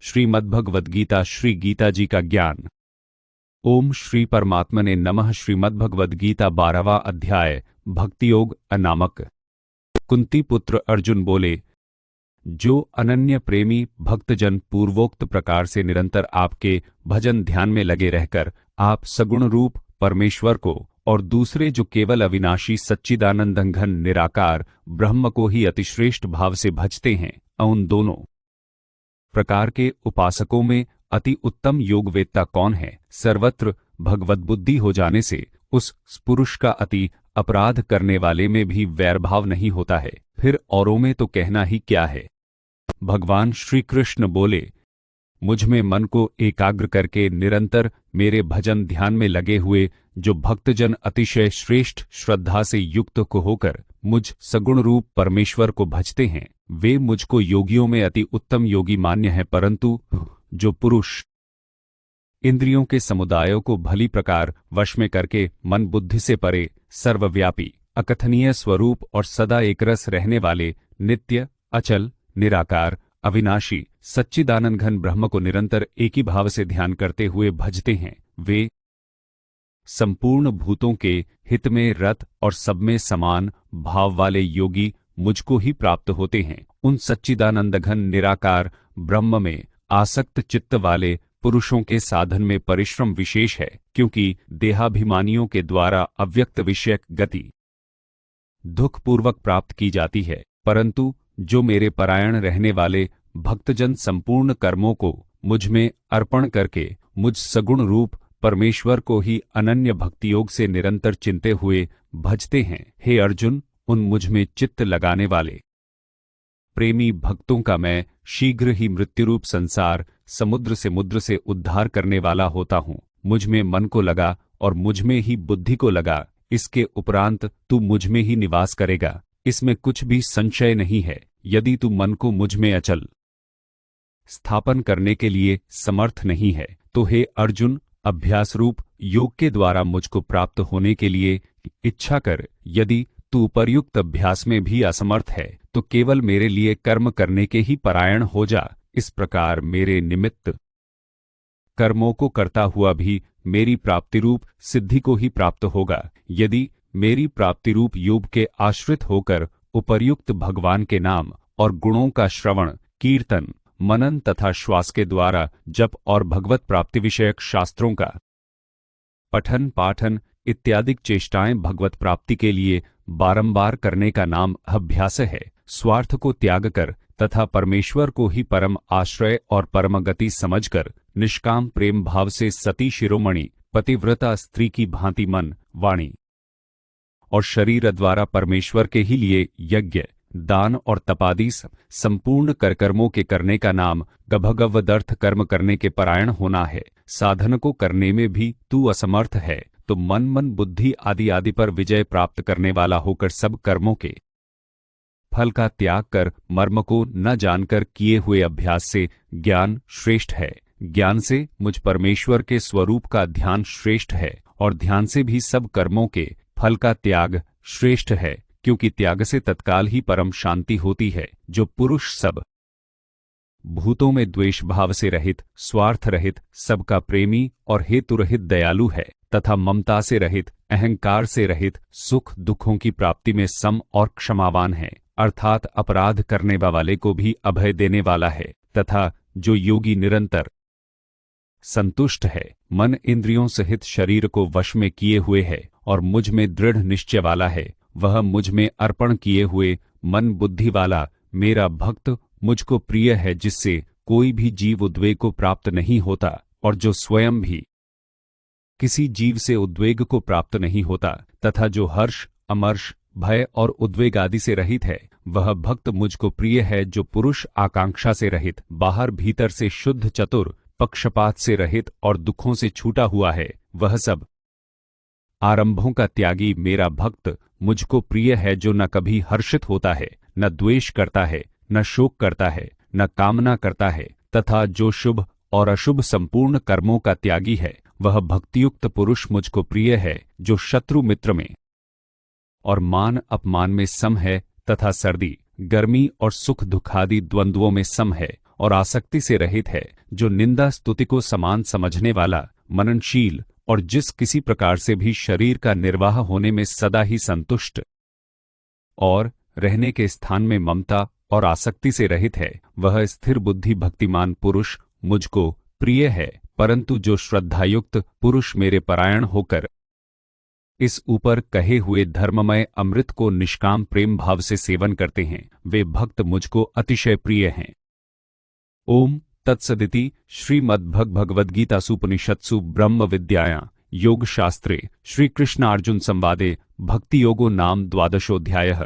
श्रीमद्भगवद्गीता श्री गीता जी का ज्ञान। ओम श्री परमात्मने नमः। श्रीमद्भगवद्गीता 12वां अध्याय भक्तियोग अनामक। कुंती पुत्र अर्जुन बोले, जो अनन्य प्रेमी भक्तजन पूर्वोक्त प्रकार से निरंतर आपके भजन ध्यान में लगे रहकर आप सगुण रूप परमेश्वर को और दूसरे जो केवल अविनाशी सच्चिदानंद घन निराकार ब्रह्म को ही अतिश्रेष्ठ भाव से भजते हैं, उन दोनों प्रकार के उपासकों में अति उत्तम योगवेत्ता कौन है? सर्वत्र भगवत बुद्धि हो जाने से उस पुरुष का अति अपराध करने वाले में भी वैरभाव नहीं होता है, फिर औरों में तो कहना ही क्या है। भगवान श्री कृष्ण बोले, मुझ में मन को एकाग्र करके निरंतर मेरे भजन ध्यान में लगे हुए जो भक्तजन अतिशय श्रेष्ठ श्रद्धा से युक्त को होकर मुझ सगुण रूप परमेश्वर को भजते हैं, वे मुझको योगियों में अति उत्तम योगी मान्य है। परंतु जो पुरुष इंद्रियों के समुदायों को भली प्रकार वश में करके मन बुद्धि से परे सर्वव्यापी अकथनीय स्वरूप और सदा एकरस रहने वाले नित्य अचल निराकार अविनाशी सच्चिदानंद घन ब्रह्म को निरंतर एक ही भाव से ध्यान करते हुए भजते हैं, वे संपूर्ण भूतों के हित में रत और सब में समान भाव वाले योगी मुझको ही प्राप्त होते हैं। उन सच्चिदानंद घन निराकार ब्रह्म में आसक्त चित्त वाले पुरुषों के साधन में परिश्रम विशेष है, क्योंकि देहाभिमानियों के द्वारा अव्यक्त विषयक गति दुखपूर्वक प्राप्त की जाती है। परंतु जो मेरे परायण रहने वाले भक्तजन संपूर्ण कर्मों को मुझ में अर्पण करके मुझ सगुण रूप परमेश्वर को ही अनन्य भक्तियोग से निरंतर चिंते हुए भजते हैं, हे अर्जुन, उन मुझ में चित्त लगाने वाले प्रेमी भक्तों का मैं शीघ्र ही मृत्युरूप संसार समुद्र से उद्धार करने वाला होता हूँ। मुझ में मन को लगा और मुझ में ही बुद्धि को लगा, इसके उपरांत तू मुझ में ही निवास करेगा, इसमें कुछ भी संशय नहीं है। यदि तू मन को मुझ में अचल स्थापन करने के लिए समर्थ नहीं है तो हे अर्जुन, अभ्यास रूप योग के द्वारा मुझको प्राप्त होने के लिए इच्छा कर। यदि तू उपर्युक्त अभ्यास में भी असमर्थ है तो केवल मेरे लिए कर्म करने के ही परायण हो जा। इस प्रकार मेरे निमित्त कर्मों को करता हुआ भी मेरी प्राप्ति रूप सिद्धि को ही प्राप्त होगा। यदि मेरी प्राप्ति रूप योग के आश्रित होकर उपर्युक्त भगवान के नाम और गुणों का श्रवण कीर्तन मनन तथा श्वास के द्वारा जप और भगवत प्राप्ति विषयक शास्त्रों का पठन पाठन इत्यादि चेष्टाएं भगवत प्राप्ति के लिए बारंबार करने का नाम अभ्यास है। स्वार्थ को त्याग कर तथा परमेश्वर को ही परम आश्रय और परम गति समझकर निष्काम प्रेम भाव से सती शिरोमणि पतिव्रता स्त्री की भांति मन वाणी और शरीर द्वारा परमेश्वर के ही लिए यज्ञ दान और तपादि संपूर्ण कर्मों के करने का नाम गभगवदर्थ कर्म करने के परायण होना है। साधन को करने में भी तू असमर्थ है तो मन बुद्धि आदि पर विजय प्राप्त करने वाला होकर सब कर्मों के फल का त्याग कर मर्म को न जानकर किए हुए अभ्यास से ज्ञान श्रेष्ठ है। ज्ञान से मुझ परमेश्वर के स्वरूप का ध्यान श्रेष्ठ है और ध्यान से भी सब कर्मों के फल का त्याग श्रेष्ठ है, क्योंकि त्याग से तत्काल ही परम शांति होती है। जो पुरुष सब भूतों में द्वेष भाव से रहित स्वार्थ रहित सबका प्रेमी और हेतु रहित दयालु है तथा ममता से रहित अहंकार से रहित सुख दुखों की प्राप्ति में सम और क्षमावान है, अर्थात अपराध करने वाले को भी अभय देने वाला है, तथा जो योगी निरंतर संतुष्ट है, मन इंद्रियों सहित शरीर को वश में किए हुए है और मुझ में दृढ़ निश्चय वाला है, वह मुझ में अर्पण किए हुए मन बुद्धि वाला मेरा भक्त मुझको प्रिय है, जिससे कोई भी जीव उद्वेग को प्राप्त नहीं होता और जो स्वयं भी किसी जीव से उद्वेग को प्राप्त नहीं होता, तथा जो हर्ष अमर्ष भय और उद्वेग आदि से रहित है, वह भक्त मुझको प्रिय है। जो पुरुष आकांक्षा से रहित बाहर भीतर से शुद्ध चतुर पक्षपात से रहित और दुखों से छूटा हुआ है, वह सब आरंभों का त्यागी मेरा भक्त मुझको प्रिय है। जो न कभी हर्षित होता है, न द्वेष करता है, न शोक करता है, न कामना करता है, तथा जो शुभ और अशुभ संपूर्ण कर्मों का त्यागी है, वह भक्तियुक्त पुरुष मुझको प्रिय है। जो शत्रु मित्र में और मान अपमान में सम है तथा सर्दी गर्मी और सुख दुखादि द्वंद्वों में सम है और आसक्ति से रहित है, जो निंदा स्तुति को समान समझने वाला, मननशील और जिस किसी प्रकार से भी शरीर का निर्वाह होने में सदा ही संतुष्ट और रहने के स्थान में ममता और आसक्ति से रहित है, वह स्थिर बुद्धि भक्तिमान पुरुष मुझको प्रिय है। परंतु जो श्रद्धायुक्त पुरुष मेरे परायण होकर इस ऊपर कहे हुए धर्ममय अमृत को निष्काम प्रेम भाव से सेवन करते हैं, वे भक्त मुझको अतिशय प्रिय हैं। ओम तत्सदिति। श्रीमद्भगवद्गीतासूपनिषत्सु ब्रह्म विद्यायां योग शास्त्रे श्री कृष्णार्जुन संवादे भक्ति योगो नाम द्वादशोऽध्यायः।